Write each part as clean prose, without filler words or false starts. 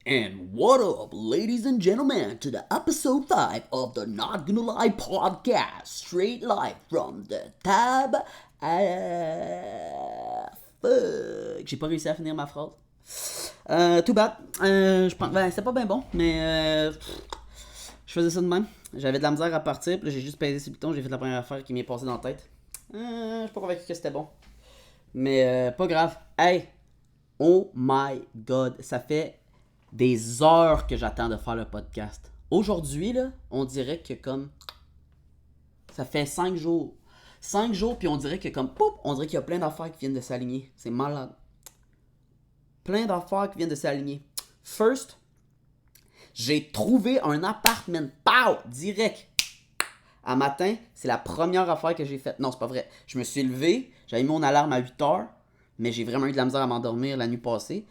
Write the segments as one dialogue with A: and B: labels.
A: And what up, ladies and gentlemen, to the episode 5 of the Not Gonna Lie podcast, straight live from the tab. Fuck, j'ai pas réussi à finir ma phrase. Too bad. Je pense, c'était pas bien bon, mais je faisais ça de même. J'avais de la misère à partir, puis là, j'ai juste pesé sur le bouton, j'ai fait la première affaire qui m'est passée dans la tête. Je suis pas convaincu que c'était bon. Mais pas grave. Hey, oh my god, ça fait des heures que j'attends de faire le podcast. Aujourd'hui, là, on dirait que comme... Ça fait 5 jours. 5 jours, puis on dirait que comme... Poup, on dirait qu'il y a plein d'affaires qui viennent de s'aligner. C'est malade. Plein d'affaires qui viennent de s'aligner. First, j'ai trouvé un appartement. Pow! Direct. À matin, c'est la première affaire que j'ai faite. Non, c'est pas vrai. Je me suis levé, j'avais mis mon alarme à 8 heures, mais j'ai vraiment eu de la misère à m'endormir la nuit passée.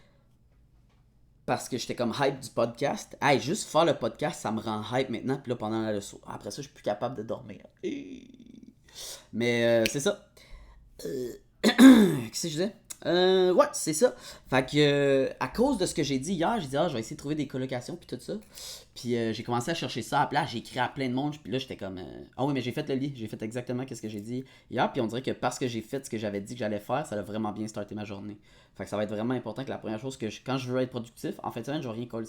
A: Parce que j'étais comme hype du podcast. Hey, juste faire le podcast, ça me rend hype maintenant. Puis là, pendant la leçon. Après ça, je suis plus capable de dormir. Mais c'est ça. Qu'est-ce que je disais? Ouais, c'est ça. Fait que, à cause de ce que j'ai dit hier, j'ai dit, je vais essayer de trouver des colocations, puis tout ça. Puis j'ai commencé à chercher ça à la place, j'ai écrit à plein de monde, puis là, j'étais comme, ah oui, mais j'ai fait le lit, j'ai fait exactement ce que j'ai dit hier, puis on dirait que parce que j'ai fait ce que j'avais dit que j'allais faire, ça a vraiment bien starté ma journée. Fait que ça va être vraiment important que la première chose quand je veux être productif, en fin de semaine, je vais rien coller.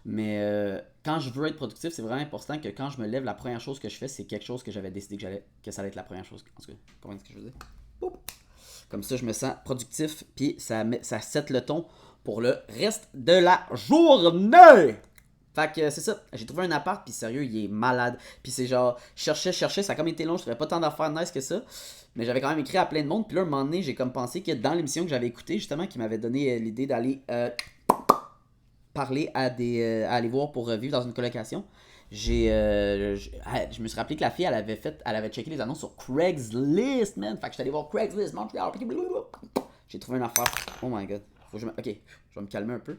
A: Mais quand je veux être productif, c'est vraiment important que quand je me lève, la première chose que je fais, c'est quelque chose que j'avais décidé que ça allait être la première chose. En tout cas, comment est-ce que je veux dire? Boum. Comme ça, je me sens productif, puis ça set le ton pour le reste de la journée. Fait que c'est ça, j'ai trouvé un appart, puis sérieux, il est malade. Puis c'est genre, je cherchais, ça a comme été long, je trouvais pas tant d'affaires nice que ça. Mais j'avais quand même écrit à plein de monde, puis là, un moment donné, j'ai comme pensé que dans l'émission que j'avais écoutée, justement, qui m'avait donné l'idée d'aller parler à aller voir pour vivre dans une colocation, je me suis rappelé que la fille, elle avait checké les annonces sur Craigslist, man. Fait que j'étais allé voir Craigslist, Montréal. J'ai trouvé une affaire. Oh my god. Ok, je vais me calmer un peu.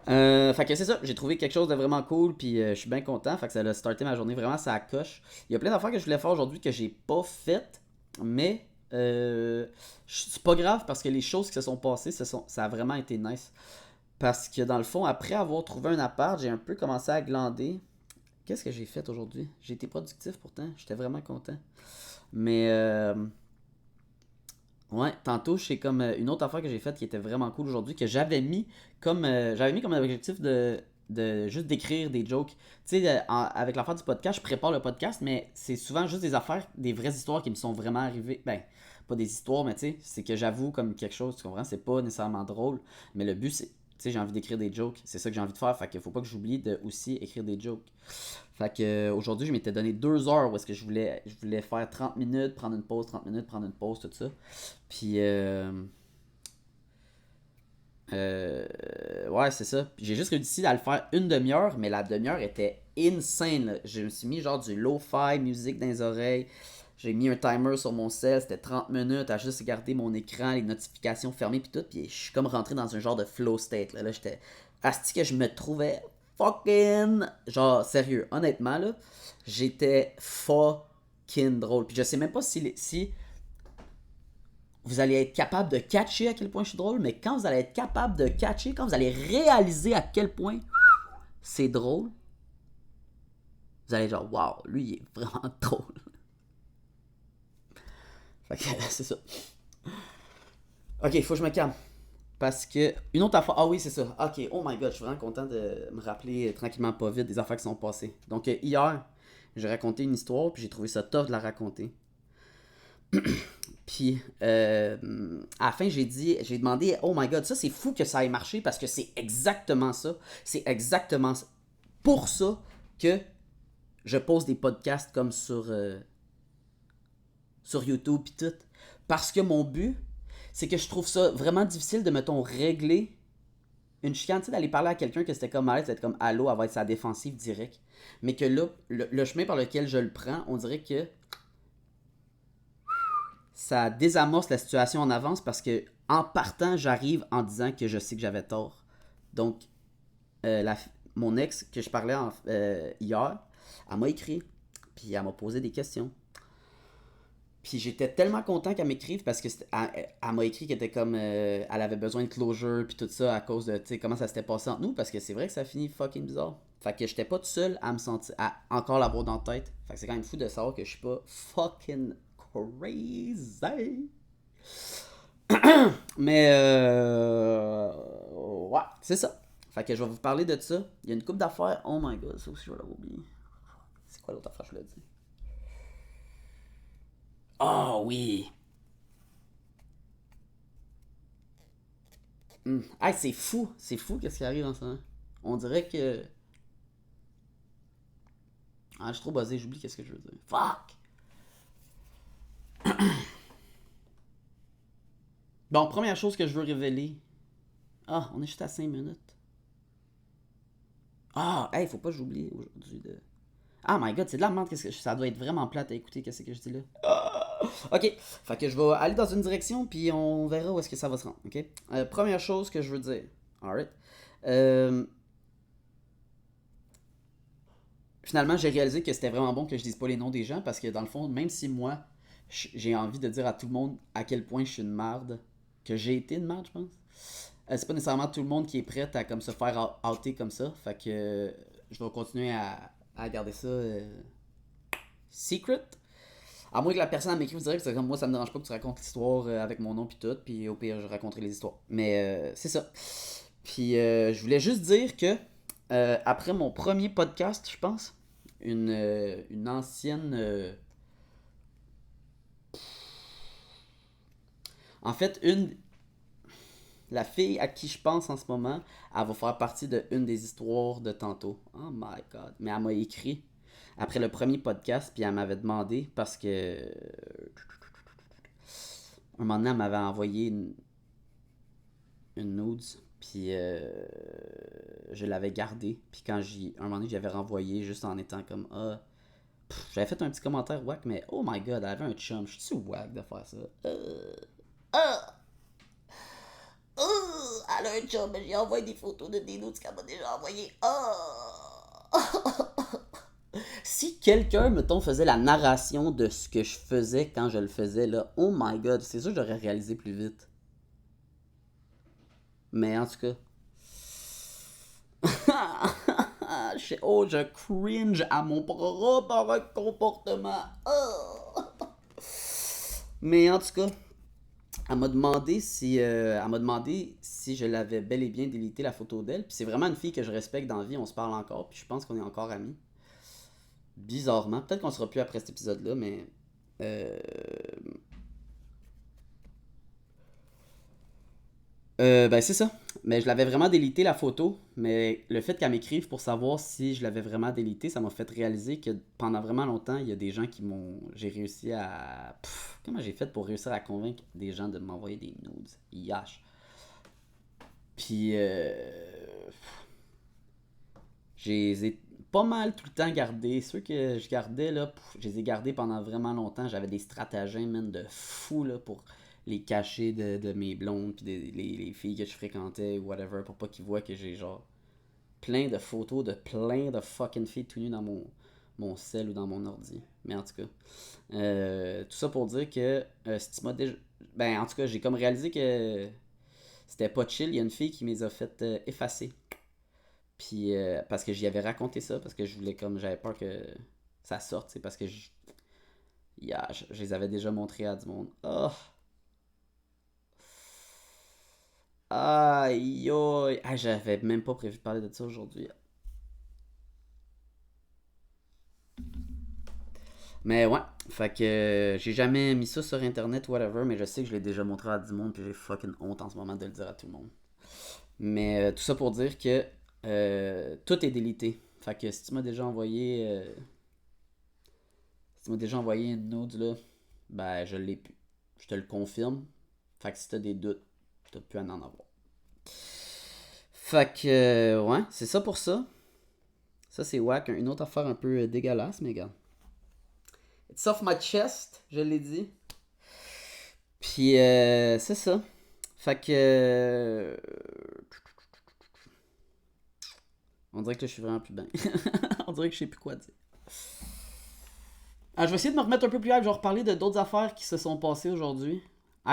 A: Fait que c'est ça, j'ai trouvé quelque chose de vraiment cool, puis je suis bien content. Fait que ça a starté ma journée, vraiment, ça coche. Il y a plein d'affaires que je voulais faire aujourd'hui que j'ai pas faites, mais c'est pas grave parce que les choses qui se sont passées, ça a vraiment été nice. Parce que dans le fond, après avoir trouvé un appart, j'ai un peu commencé à glander. Qu'est-ce que j'ai fait aujourd'hui? J'ai été productif pourtant, j'étais vraiment content. Mais ouais, tantôt, c'est comme une autre affaire que j'ai faite qui était vraiment cool aujourd'hui, que j'avais mis comme objectif de juste d'écrire des jokes. Tu sais, avec l'affaire du podcast, je prépare le podcast, mais c'est souvent juste des affaires, des vraies histoires qui me sont vraiment arrivées. Ben, pas des histoires, mais tu sais, c'est que j'avoue comme quelque chose, tu comprends? C'est pas nécessairement drôle, mais le but, c'est, tu sais, j'ai envie d'écrire des jokes, c'est ça que j'ai envie de faire, fait qu'il faut pas que j'oublie de aussi écrire des jokes. Fait que aujourd'hui, je m'étais donné 2 heures où est-ce que je voulais faire 30 minutes, prendre une pause, 30 minutes, prendre une pause, tout ça. Puis, ouais, c'est ça. Puis j'ai juste réussi à le faire une demi-heure, mais la demi-heure était insane, là. Je me suis mis genre du lo-fi, musique dans les oreilles. J'ai mis un timer sur mon cell, c'était 30 minutes à juste regarder mon écran, les notifications fermées, puis tout. Puis je suis comme rentré dans un genre de flow state. Là j'étais. Asti que je me trouvais fucking. Genre, sérieux, honnêtement, là, j'étais fucking drôle. Puis je sais même pas si vous allez être capable de catcher à quel point je suis drôle, mais quand vous allez être capable de catcher, quand vous allez réaliser à quel point c'est drôle, vous allez être genre, waouh, lui, il est vraiment drôle. Fait que c'est ça. Ok, il faut que je me calme. Parce que, une autre affaire, ah oui, c'est ça. Ok, oh my god, je suis vraiment content de me rappeler tranquillement pas vite des affaires qui sont passées. Donc, hier, j'ai raconté une histoire, puis j'ai trouvé ça tough de la raconter. Puis, à la fin, j'ai demandé, oh my god, ça c'est fou que ça ait marché parce que c'est exactement ça. C'est exactement pour ça que je pose des podcasts comme sur YouTube pis tout. Parce que mon but, c'est que je trouve ça vraiment difficile de, mettons, régler une chicane, tu sais, d'aller parler à quelqu'un que c'était comme à l'aise, d'être comme allô, elle va être sa défensive direct. Mais que là, le chemin par lequel je le prends, on dirait que ça désamorce la situation en avance parce que en partant, j'arrive en disant que je sais que j'avais tort. Donc, mon ex que je parlais hier, elle m'a écrit, puis elle m'a posé des questions. Puis j'étais tellement content qu'elle m'écrive parce que elle m'a écrit qu'elle était comme. Elle avait besoin de closure puis tout ça à cause de comment ça s'était passé entre nous parce que c'est vrai que ça finit fucking bizarre. Fait que j'étais pas tout seul à me sentir. À encore l'avoir dans la tête. Fait que c'est quand même fou de savoir que je suis pas fucking crazy. Mais ouais, c'est ça. Fait que je vais vous parler de ça. Il y a une couple d'affaires. Oh my god, ça aussi je vais l'avoir oublié. C'est quoi l'autre affaire que je voulais dire? Oh oui! Hey, c'est fou qu'est-ce qui arrive en ce moment. On dirait que. Ah, je suis trop buzzé, j'oublie qu'est-ce que je veux dire. Fuck! Bon, première chose que je veux révéler. Ah, on est juste à 5 minutes. Ah, hey, faut pas que j'oublie aujourd'hui de. Ah my god, c'est de la merde, ça doit être vraiment plate à écouter, qu'est-ce que je dis là. Ok, fait que je vais aller dans une direction, puis on verra où est-ce que ça va se rendre, ok? Première chose que je veux dire, alright. Euh, Finalement, j'ai réalisé que c'était vraiment bon que je dise pas les noms des gens, parce que dans le fond, même si moi, j'ai envie de dire à tout le monde à quel point je suis une marde, que j'ai été une marde, je pense. C'est pas nécessairement tout le monde qui est prêt à comme se faire outer comme ça, fait que je vais continuer à garder ça secret. À moins que la personne m'écrive direct, c'est comme moi, ça me dérange pas que tu racontes l'histoire avec mon nom puis tout, puis au pire, je raconterai les histoires. Mais c'est ça. Puis je voulais juste dire que après mon premier podcast, je pense, une ancienne. En fait, la fille à qui je pense en ce moment, elle va faire partie de une des histoires de tantôt. Oh my god. Mais elle m'a écrit après le premier podcast, puis elle m'avait demandé parce que un moment donné, elle m'avait envoyé une nudes, puis je l'avais gardée. Puis un moment donné, j'avais renvoyé juste en étant comme ah. J'avais fait un petit commentaire wack, mais oh my god, elle avait un chum. Je suis wack de faire ça. Ah! Elle a un chum, mais j'ai envoyé des photos de des nudes qu'elle m'a déjà envoyé. Si quelqu'un, mettons, faisait la narration de ce que je faisais quand je le faisais, là, oh my god, c'est sûr que j'aurais réalisé plus vite. Mais en tout cas. Je cringe à mon propre comportement. Mais en tout cas, elle m'a demandé si je l'avais bel et bien délité la photo d'elle. Puis c'est vraiment une fille que je respecte dans la vie. On se parle encore. Puis je pense qu'on est encore amis. Bizarrement. Peut-être qu'on sera plus après cet épisode-là, mais. Euh, ben c'est ça. Mais je l'avais vraiment délité la photo. Mais le fait qu'elle m'écrive pour savoir si je l'avais vraiment délité, ça m'a fait réaliser que pendant vraiment longtemps, il y a des gens qui m'ont. J'ai réussi à. Comment j'ai fait pour réussir à convaincre des gens de m'envoyer des nudes? Yash. Puis. J'ai pas mal tout le temps gardé. Ceux que je gardais, là, je les ai gardés pendant vraiment longtemps. J'avais des stratagèmes, man, de fou, là, pour les cacher de mes blondes, puis les filles que je fréquentais, ou whatever, pour pas qu'ils voient que j'ai, genre, plein de photos de plein de fucking filles tout nues dans mon cell ou dans mon ordi. Mais en tout cas, tout ça pour dire que si tu m'as déjà. Ben, en tout cas, j'ai comme réalisé que c'était pas chill. Il y a une fille qui les a fait effacer. Puis, parce que j'y avais raconté ça, parce que je voulais comme, j'avais peur que ça sorte, c'est parce que yeah, je les avais déjà montrés à du monde. Oh, aïe, aïe, ah, j'avais même pas prévu de parler de ça aujourd'hui. Mais ouais, fait que j'ai jamais mis ça sur internet, whatever, mais je sais que je l'ai déjà montré à du monde, puis j'ai fucking honte en ce moment de le dire à tout le monde. Mais tout ça pour dire que tout est délité. Fait que si tu m'as déjà envoyé si tu m'as déjà envoyé une nude là, ben je l'ai plus. Je te le confirme. Fait que si t'as des doutes, t'as plus à en avoir. Fait que ouais, c'est ça pour ça. Ça c'est wack. Une autre affaire un peu dégueulasse, mais gars. It's off my chest, je l'ai dit. Puis c'est ça. Fait que on dirait que là, je suis vraiment plus bien. On dirait que je sais plus quoi dire. Je vais essayer de me remettre un peu plus hype. Je vais reparler de d'autres affaires qui se sont passées aujourd'hui.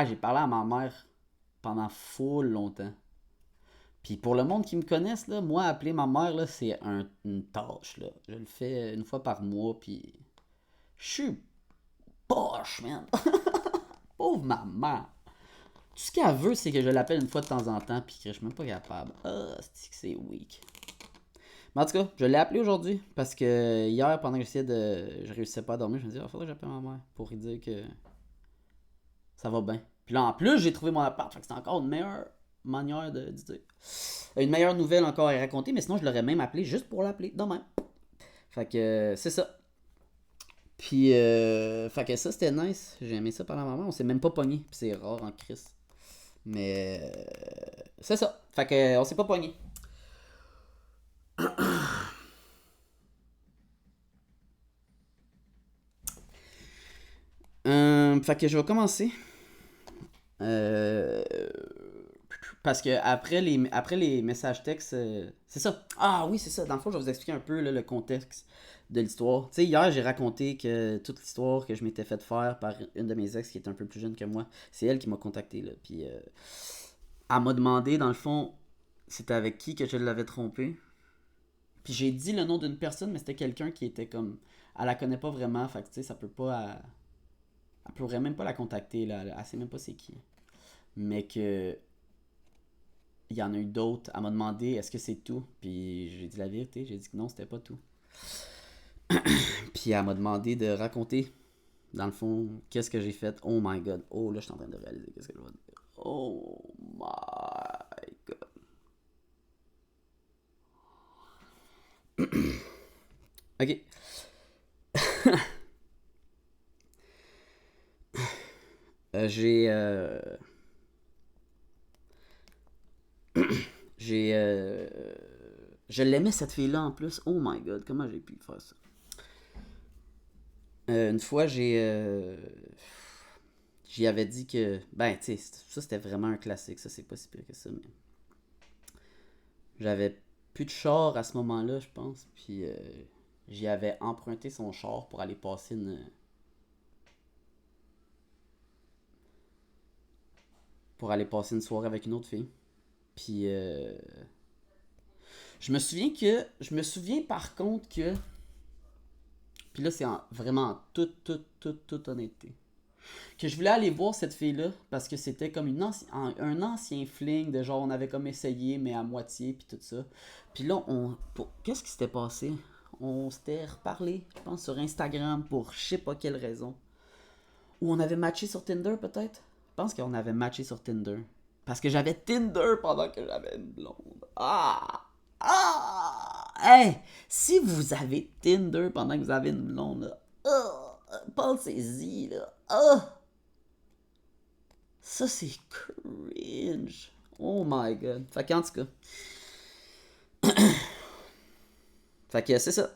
A: J'ai parlé à ma mère pendant full longtemps. Puis pour le monde qui me connaisse, là, moi, appeler ma mère, là, c'est une tâche. Là. Je le fais une fois par mois, puis je suis poche, man. Pauvre maman. Tout ce qu'elle veut, c'est que je l'appelle une fois de temps en temps, puis que je suis même pas capable. C'est weak. Mais en tout cas, je l'ai appelé aujourd'hui, parce que hier, pendant que je réussissais pas à dormir, je me disais, il faudrait que j'appelle ma mère pour lui dire que ça va bien. Puis là, en plus, j'ai trouvé mon appart, fait que c'est encore une meilleure manière de dire. Une meilleure nouvelle encore à raconter, mais sinon, je l'aurais même appelé juste pour l'appeler, demain. Fait que c'est ça. Puis, fait que ça, c'était nice. J'ai aimé ça par la maman. On s'est même pas pogné. Puis c'est rare en crise. Mais, c'est ça. Fait que, on s'est pas pogné. Fait que je vais commencer. Euh, Parce que après les messages textes, c'est ça. Ah oui, c'est ça. Dans le fond, je vais vous expliquer un peu là, le contexte de l'histoire. Tu sais, hier, j'ai raconté que toute l'histoire que je m'étais fait faire par une de mes ex qui est un peu plus jeune que moi, c'est elle qui m'a contacté. Là. Puis elle m'a demandé, dans le fond, c'était avec qui que je l'avais trompé. Puis j'ai dit le nom d'une personne, mais c'était quelqu'un qui était comme. Elle la connaît pas vraiment, fait que tu sais, ça peut pas. Elle pourrait même pas la contacter, là. Elle sait même pas c'est qui. Mais que il y en a eu d'autres. Elle m'a demandé est-ce que c'est tout. Puis j'ai dit la vérité, j'ai dit que non, c'était pas tout. Puis elle m'a demandé de raconter, dans le fond, qu'est-ce que j'ai fait. Oh my god. Oh là, je suis en train de réaliser qu'est-ce que je vais dire. Oh my god. Ok. J'ai. J'ai. Je l'aimais cette fille-là en plus. Oh my god, comment j'ai pu faire ça? Une fois, j'y avais dit que. Ben, tu sais, ça c'était vraiment un classique. Ça, c'est pas si pire que ça, mais. J'avais plus de char à ce moment-là, je pense. Puis j'y avais emprunté son char pour aller passer une soirée avec une autre fille. Puis je me souviens par contre que. Puis là, c'est vraiment en toute honnêteté. Que je voulais aller voir cette fille-là parce que c'était comme un ancien fling de genre on avait comme essayé mais à moitié puis tout ça. Puis là, qu'est-ce qui s'était passé? On s'était reparlé, je pense, sur Instagram pour je sais pas quelle raison. Ou on avait matché sur Tinder peut-être? Je pense qu'on avait matché sur Tinder. Parce que j'avais Tinder pendant que j'avais une blonde. Ah! Ah! Hey! Si vous avez Tinder pendant que vous avez une blonde, là, pensez-y, là. Ah! Ça, c'est cringe. Oh my god. Fait qu'en tout cas. Fait que c'est ça.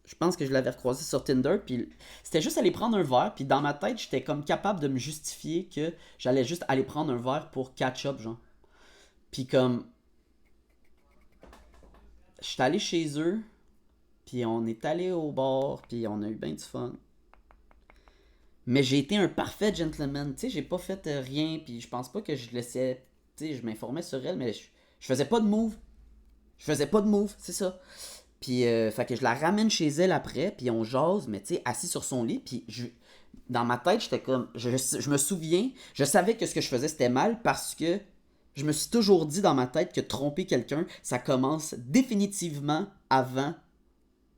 A: Je pense que je l'avais recroisé sur Tinder, puis c'était juste aller prendre un verre, puis dans ma tête, j'étais comme capable de me justifier que j'allais juste aller prendre un verre pour catch up, genre. Puis comme, j'étais allé chez eux, puis on est allé au bar, puis on a eu bien du fun. Mais j'ai été un parfait gentleman, tu sais, j'ai pas fait rien, puis je pense pas que je laissais, tu sais, je m'informais sur elle, mais je faisais pas de move. Je faisais pas de move, c'est ça. Puis, fait que je la ramène chez elle après, puis on jase, mais tu sais, assis sur son lit, puis dans ma tête, j'étais comme, je me souviens, je savais que ce que je faisais, c'était mal parce que je me suis toujours dit dans ma tête que tromper quelqu'un, ça commence définitivement avant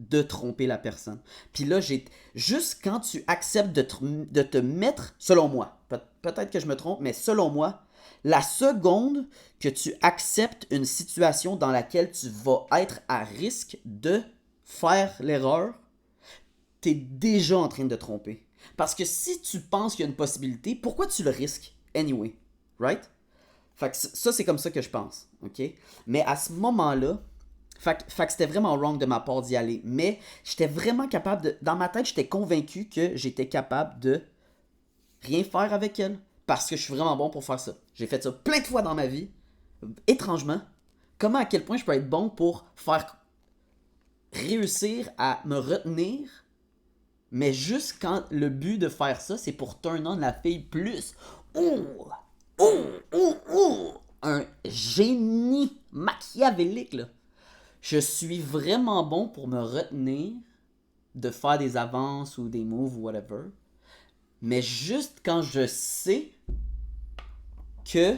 A: de tromper la personne. Puis là, juste quand tu acceptes de te mettre, selon moi, peut-être que je me trompe, mais selon moi, la seconde que tu acceptes une situation dans laquelle tu vas être à risque de faire l'erreur, tu es déjà en train de te tromper. Parce que si tu penses qu'il y a une possibilité, pourquoi tu le risques? Anyway, right? Fait que ça, c'est comme ça que je pense, ok? Mais à ce moment-là, fait que c'était vraiment wrong de ma part d'y aller. Mais j'étais vraiment capable de. Dans ma tête, j'étais convaincu que j'étais capable de rien faire avec elle. Parce que je suis vraiment bon pour faire ça. J'ai fait ça plein de fois dans ma vie. Étrangement. Comment à quel point je peux être bon pour faire réussir à me retenir, Mais juste quand le but de faire ça, c'est pour turn on la fille plus. Oh! Oh! Oh! Oh! Un génie machiavélique, là. Je suis vraiment bon pour me retenir de faire des avances ou des moves ou whatever. Mais juste quand je sais que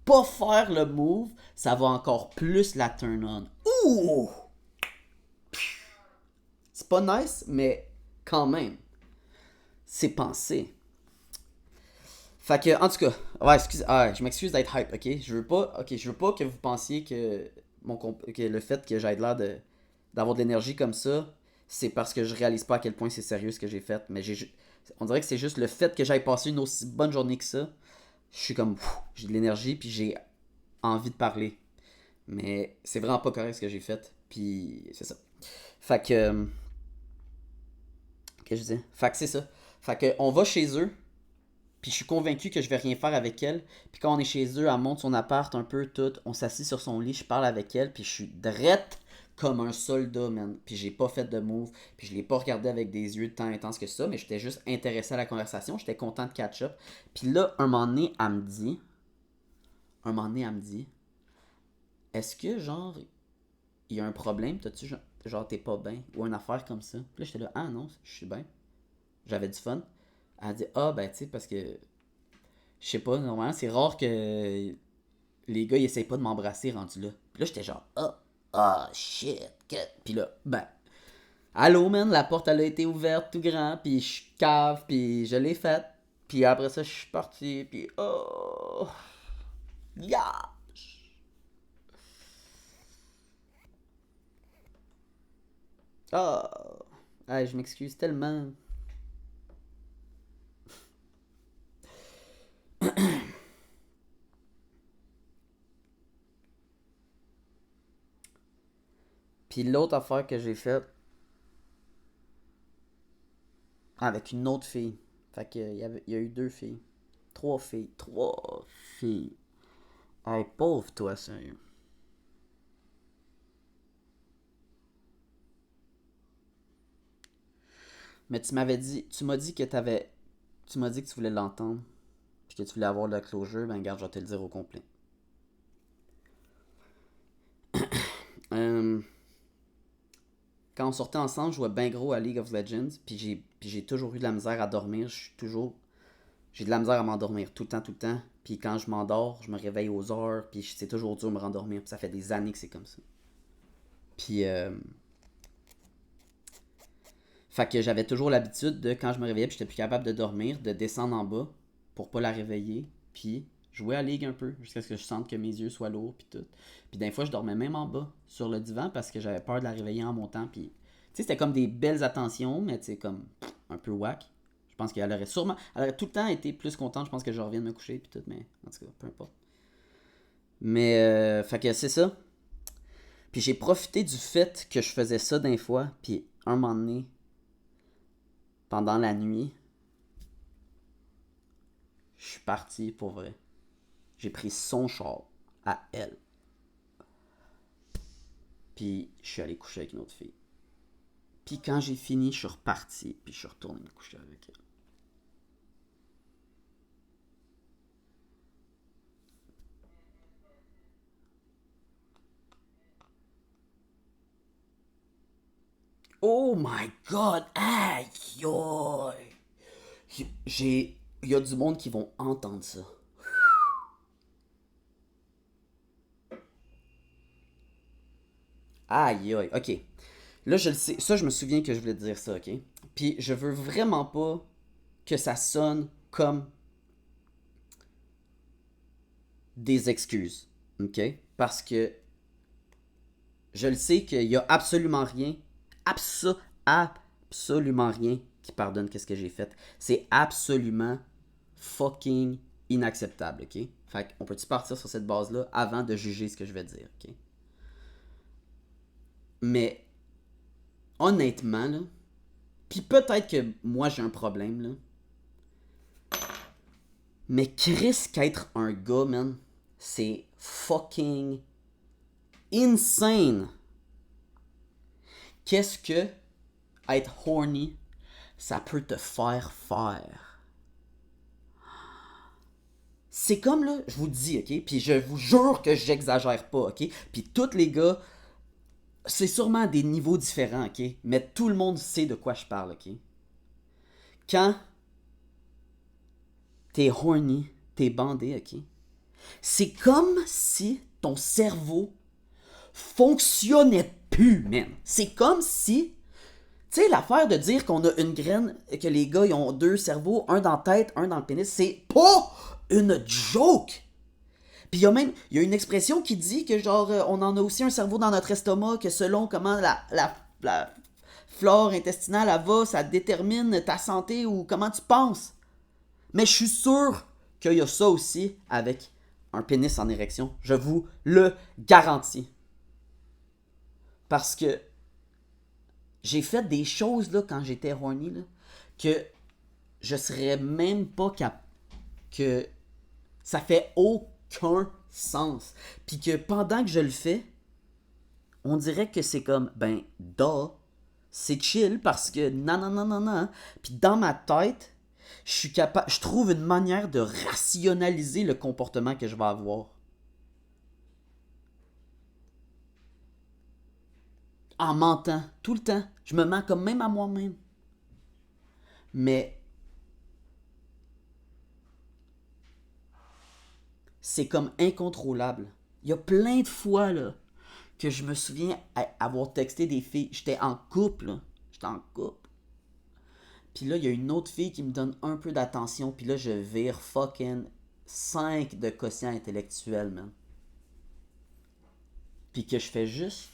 A: pas faire le move, ça va encore plus la turn on. Ouh! C'est pas nice, mais quand même. C'est pensé. Fait que, en tout cas, ouais, je m'excuse d'être hype, ok? Je veux pas que vous pensiez que, que le fait que j'aille l'air d'avoir de l'énergie comme ça, c'est parce que je réalise pas à quel point c'est sérieux ce que j'ai fait. Mais on dirait que c'est juste le fait que j'aille passer une aussi bonne journée que ça. Je suis comme, j'ai de l'énergie, puis j'ai envie de parler. Mais c'est vraiment pas correct ce que j'ai fait. Puis c'est ça. Fait que. Qu'est-ce que je disais? Fait que c'est ça. Fait que on va chez eux. Puis je suis convaincu que je vais rien faire avec elle. Puis quand on est chez eux, elle monte son appart un peu, tout. On s'assit sur son lit, je parle avec elle. Puis je suis drette comme un soldat, man. Puis j'ai pas fait de move. Puis je l'ai pas regardé avec des yeux de tant intense que ça. Mais j'étais juste intéressé à la conversation. J'étais content de catch up. Puis là, un moment donné, elle me dit. Est-ce que, genre, il y a un problème? T'as-tu, genre, t'es pas bien? Ou une affaire comme ça? Puis là, j'étais là, ah non, je suis bien. J'avais du fun. Elle a dit, ah, ben, tu sais, parce que, je sais pas, normalement, c'est rare que les gars, ils essayent pas de m'embrasser rendu là. Puis là, j'étais genre, ah, shit. Puis là, ben, allô, man, la porte, elle a été ouverte tout grand, puis je cave, puis je l'ai faite. Puis après ça, je suis parti, puis oh, yeah. Ah, ah, je m'excuse tellement. Puis l'autre affaire que j'ai faite avec une autre fille. Fait que il y a eu deux filles. Trois filles. Trois filles. Hey, pauvre toi, sérieux. Mais tu m'as dit que t'avais, tu m'as dit que tu voulais l'entendre, puis que tu voulais avoir le closure, ben regarde, je vais te le dire au complet. Euh, Quand on sortait ensemble, je jouais bien gros à League of Legends, puis j'ai toujours eu de la misère à dormir. J'ai de la misère à m'endormir tout le temps, tout le temps. Puis quand je m'endors, je me réveille aux heures, puis c'est toujours dur de me rendormir. Puis ça fait des années que c'est comme ça. Puis, fait que j'avais toujours l'habitude de, quand je me réveillais, puis j'étais plus capable de dormir, de descendre en bas pour pas la réveiller, puis jouer à la Ligue un peu, jusqu'à ce que je sente que mes yeux soient lourds, puis tout. Puis des fois, je dormais même en bas, sur le divan, parce que j'avais peur de la réveiller en montant, puis... Tu sais, c'était comme des belles attentions, mais tu sais, comme un peu whack. Je pense qu'elle aurait sûrement... Elle aurait tout le temps été plus contente, je pense que je reviens de me coucher, puis tout, mais en tout cas, peu importe. Mais, fait que c'est ça. Puis j'ai profité du fait que je faisais ça d'un fois, puis un moment donné, pendant la nuit, je suis parti pour vrai. J'ai pris son char à elle. Puis je suis allé coucher avec une autre fille. Puis quand j'ai fini, je suis reparti. Puis je suis retourné me coucher avec elle. Oh my god! Aïe! J'ai. Il y a du monde qui vont entendre ça. Aïe aïe. Ok. Là, je le sais. Ça, je me souviens que je voulais te dire ça, ok? Puis je veux vraiment pas que ça sonne comme des excuses. Ok? Parce que je le sais qu'il y a absolument rien, absolument rien qui pardonne qu'est-ce que j'ai fait. C'est absolument fucking inacceptable, ok? Fait qu'on peut-tu partir sur cette base-là avant de juger ce que je vais dire, ok? Mais honnêtement, là, puis peut-être que moi j'ai un problème, là, mais Chris qu'être un gars, man, c'est fucking insane. Qu'est-ce que être horny, ça peut te faire faire. C'est comme là, je vous dis, ok? Puis je vous jure que j'exagère pas, ok? Puis tous les gars, c'est sûrement à des niveaux différents, ok? Mais tout le monde sait de quoi je parle, ok? Quand t'es horny, t'es bandé, ok? C'est comme si ton cerveau fonctionnait plus, man. C'est comme si, tu sais, l'affaire de dire qu'on a une graine, que les gars, ils ont deux cerveaux, un dans la tête, un dans le pénis, c'est pas une joke! Puis il y a une expression qui dit que genre, on en a aussi un cerveau dans notre estomac, que selon comment la flore intestinale elle va, ça détermine ta santé ou comment tu penses. Mais je suis sûr qu'il y a ça aussi avec un pénis en érection. Je vous le garantis. Parce que j'ai fait des choses là quand j'étais horny là, que je serais même pas capable. Que ça fait aucun sens. Puis que pendant que je le fais, on dirait que c'est comme, ben, c'est chill parce que non, non, non, non, non. Puis dans ma tête, je trouve une manière de rationaliser le comportement que je vais avoir. En mentant, tout le temps. Je me mens comme même à moi-même. Mais c'est comme incontrôlable. Il y a plein de fois, là, que je me souviens avoir texté des filles. J'étais en couple, là. J'étais en couple. Puis là, il y a une autre fille qui me donne un peu d'attention. Puis là, je vire fucking 5 de quotient intellectuel, man. Puis que je fais juste.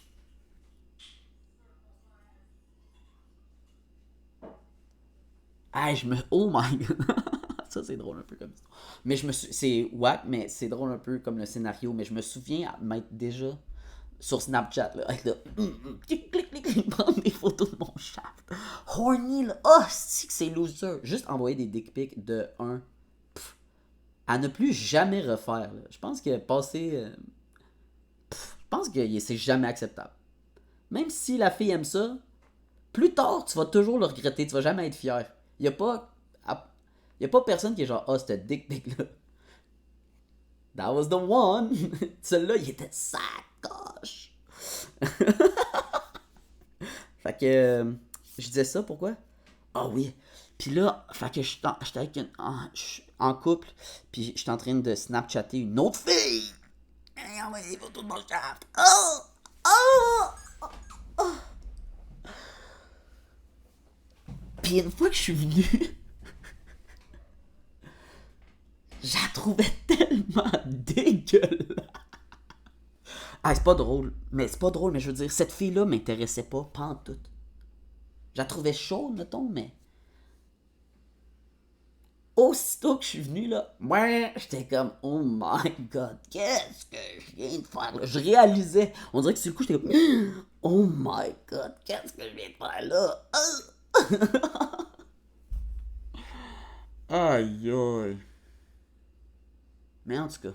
A: Ah, je me. Oh my god! Ça, c'est drôle un peu comme ça. Mais je me suis. C'est whack, mais c'est drôle un peu comme le scénario. Mais je me souviens m'être déjà sur Snapchat, là, avec là, clic, clic, clic, clic, prendre des photos de mon shaft. Horny, là, oh, c'est loser. Juste envoyer des dick pics de un à ne plus jamais refaire, là. Je pense que passer. Je pense que c'est jamais acceptable. Même si la fille aime ça, plus tard, tu vas toujours le regretter. Tu vas jamais être fier. Y a pas. Y a pas personne qui est genre, ah, oh, cette dick pic là. That was the one. Celui-là, il était sacoche. Fait que je disais ça, pourquoi? Ah oui. Puis là, fait que j'étais avec en couple, puis j'étais en train de Snapchatter une autre fille. Hey, envoyez des photos de mon shaft. Oh! Oh! Oh! Puis une fois que je suis venu, je la trouvais tellement dégueulasse. Ah, c'est pas drôle. Mais c'est pas drôle, mais je veux dire, cette fille-là m'intéressait pas tout. Je la trouvais chaude, mettons, mais aussitôt que je suis venu là, ouais, j'étais comme oh my god, qu'est-ce que je viens de faire là? Je réalisais, on dirait que sur le coup j'étais comme oh my god, qu'est-ce que je viens de faire là? Aïe aïe. Mais en tout cas,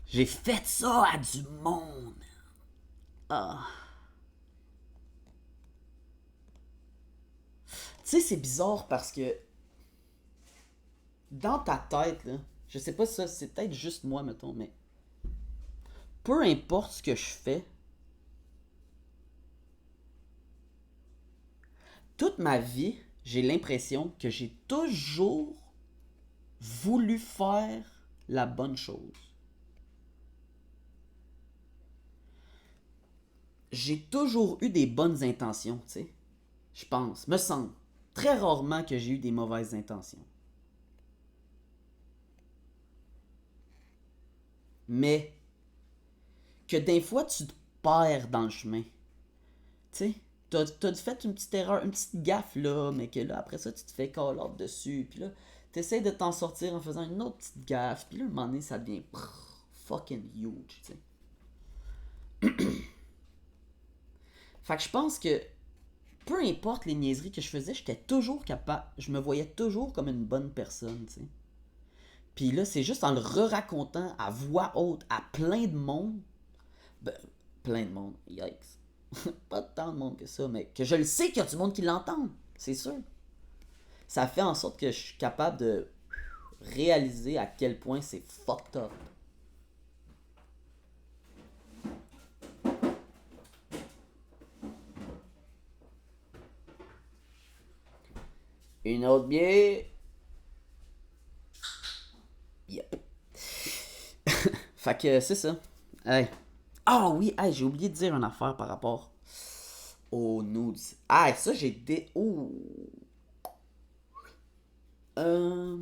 A: j'ai fait ça à du monde. Ah. Tu sais, c'est bizarre parce que dans ta tête, là, je sais pas ça, c'est peut-être juste moi, mettons, mais peu importe ce que je fais, toute ma vie, j'ai l'impression que j'ai toujours voulu faire la bonne chose. J'ai toujours eu des bonnes intentions, tu sais. Je pense, me semble. Très rarement que j'ai eu des mauvaises intentions. Mais que des fois tu te perds dans le chemin. Tu sais, t'as fait une petite erreur, une petite gaffe là, mais que là, après ça, tu te fais call out dessus. Puis là, t'essayes de t'en sortir en faisant une autre petite gaffe. Puis là, à un moment donné, ça devient fucking huge, tu sais. Fait que je pense que peu importe les niaiseries que je faisais, j'étais toujours capable. Je me voyais toujours comme une bonne personne, tu sais. Puis là, c'est juste en le re-racontant à voix haute à plein de monde. Ben, plein de monde. Yikes. Pas tant de monde que ça, mais que je le sais qu'il y a du monde qui l'entend. C'est sûr. Ça fait en sorte que je suis capable de réaliser à quel point c'est fucked up. Une autre bière. Yep. Fait que c'est ça. Hey. Ah oui, hey, j'ai oublié de dire une affaire par rapport aux nudes. Ah, ça j'ai des. Oh. Euh...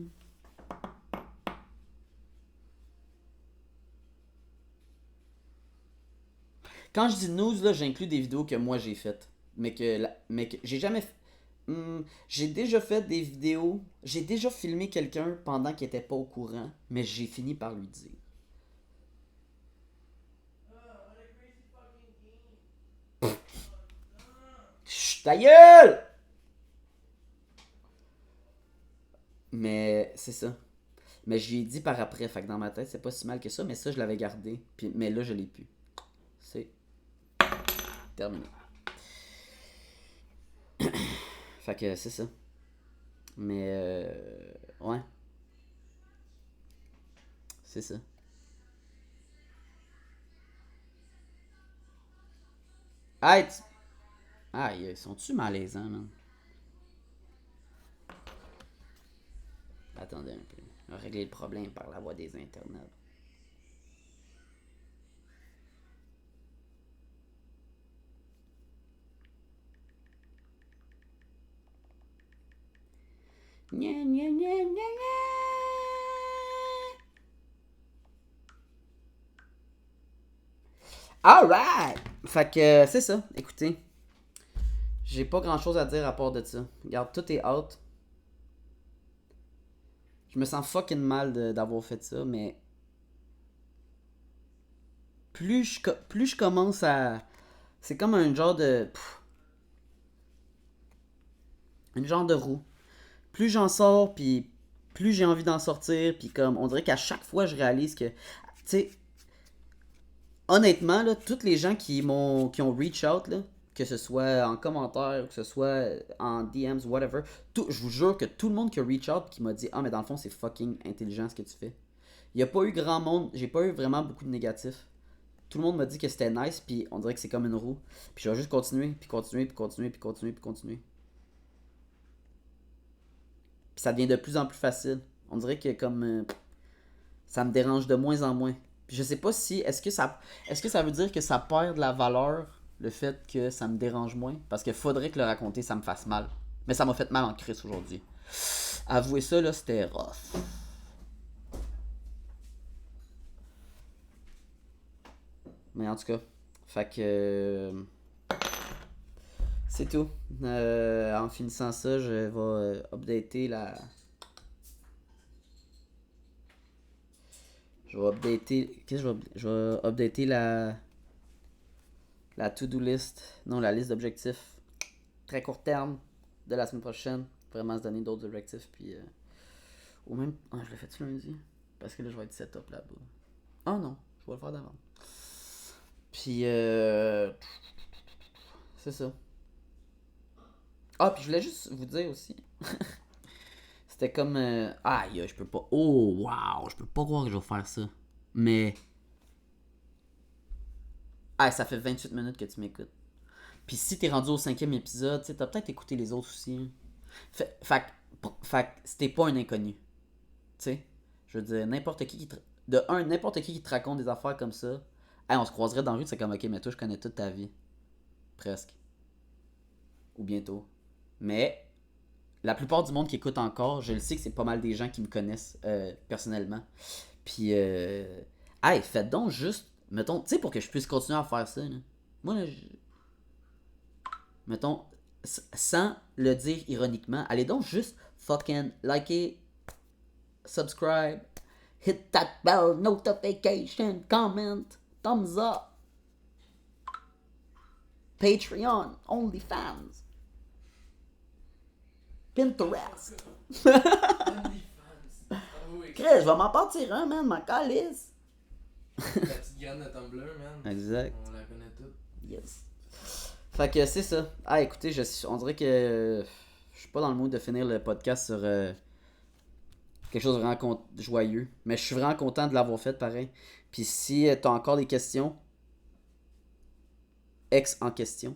A: Quand je dis nudes, là, j'inclus des vidéos que moi j'ai faites. Mais que j'ai jamais fait. J'ai déjà fait des vidéos. J'ai déjà filmé quelqu'un pendant qu'il était pas au courant, mais j'ai fini par lui dire. Chut, ta gueule! Mais c'est ça. Mais je lui ai dit par après, fait que dans ma tête, c'est pas si mal que ça, mais ça, je l'avais gardé. Puis, mais là, je l'ai plus. C'est terminé. Fait que c'est ça. Mais ouais, c'est ça. Hey, aïe, ils sont-tu malaisants, man? Attendez un peu. On va régler le problème par la voie des internets. Gna, gna, gna, gna, gna. Alright! Fait que c'est ça. Écoutez, j'ai pas grand chose à dire à part de ça. Regarde, tout est out. Je me sens fucking mal d'avoir fait ça, mais plus je commence à. C'est comme un genre de. Une genre de roue. Plus j'en sors, puis plus j'ai envie d'en sortir, puis comme on dirait qu'à chaque fois je réalise que. Tu sais, honnêtement, là, toutes les gens qui ont reach out, là, que ce soit en commentaire, que ce soit en DMs, whatever, je vous jure que tout le monde qui a reach out qui m'a dit ah mais dans le fond c'est fucking intelligent ce que tu fais. Il n'y a pas eu grand monde, j'ai pas eu vraiment beaucoup de négatifs. Tout le monde m'a dit que c'était nice, puis on dirait que c'est comme une roue. Puis je vais juste continuer, puis continuer, puis continuer, puis continuer, puis continuer. Puis ça devient de plus en plus facile. On dirait que comme ça me dérange de moins en moins. Puis je sais pas si est-ce que ça veut dire que ça perd de la valeur le fait que ça me dérange moins parce qu'il faudrait que le raconter ça me fasse mal. Mais ça m'a fait mal en crise aujourd'hui. Avouer ça là, c'était rough. Mais en tout cas, fait que c'est tout. En finissant ça, je vais updater la. Je vais updater. Qu'est-ce que je vais updater la to-do list. Non, la liste d'objectifs très court terme de la semaine prochaine. Vraiment se donner d'autres objectifs. Puis. Ou même. Ah, je l'ai fait lundi. Parce que là, je vais être set-up là-bas. Ah non, je vais le faire d'avant. Puis. C'est ça. Ah, puis je voulais juste vous dire aussi. C'était comme. Aïe, je peux pas. Oh, wow, je peux pas croire que je vais faire ça. Mais. Ah, ça fait 28 minutes que tu m'écoutes. Puis si t'es rendu au cinquième épisode, tu sais, t'as peut-être écouté les autres aussi. Hein. Fait c'était pas un inconnu. Tu sais, je veux dire, n'importe qui te. De un, n'importe qui te raconte des affaires comme ça. Hey, on se croiserait dans la rue, c'est comme, ok, mais toi, je connais toute ta vie. Presque. Ou bientôt. Mais la plupart du monde qui écoute encore, je le sais que c'est pas mal des gens qui me connaissent personnellement. Puis, hey, faites donc juste, mettons, tu sais, pour que je puisse continuer à faire ça. Là. Moi, là, mettons, sans le dire ironiquement, allez donc juste fucking liker, subscribe, hit that bell notification, comment, thumbs up, Patreon, OnlyFans, Pinterest. Chris, je vais m'en partir un, man, ma calice.
B: La petite graine de Tumblr, man.
A: Exact.
B: On la connaît toutes.
A: Yes. Fait que c'est ça. Ah, écoutez, on dirait que je suis pas dans le mood de finir le podcast sur quelque chose de vraiment joyeux. Mais je suis vraiment content de l'avoir fait pareil. Puis si t'as encore des questions, ex en question,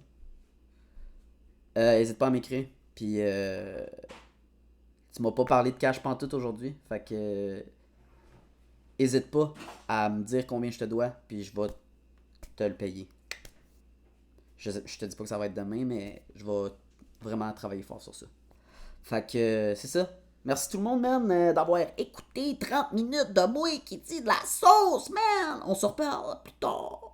A: n'hésite pas à m'écrire. Puis tu m'as pas parlé de cash pantoute aujourd'hui. Fait que hésite pas à me dire combien je te dois. Puis je vais te le payer. Je te dis pas que ça va être demain, mais je vais vraiment travailler fort sur ça. Fait que c'est ça. Merci tout le monde, man, d'avoir écouté 30 minutes de moi qui dit de la sauce, man. On se reparle plus tard.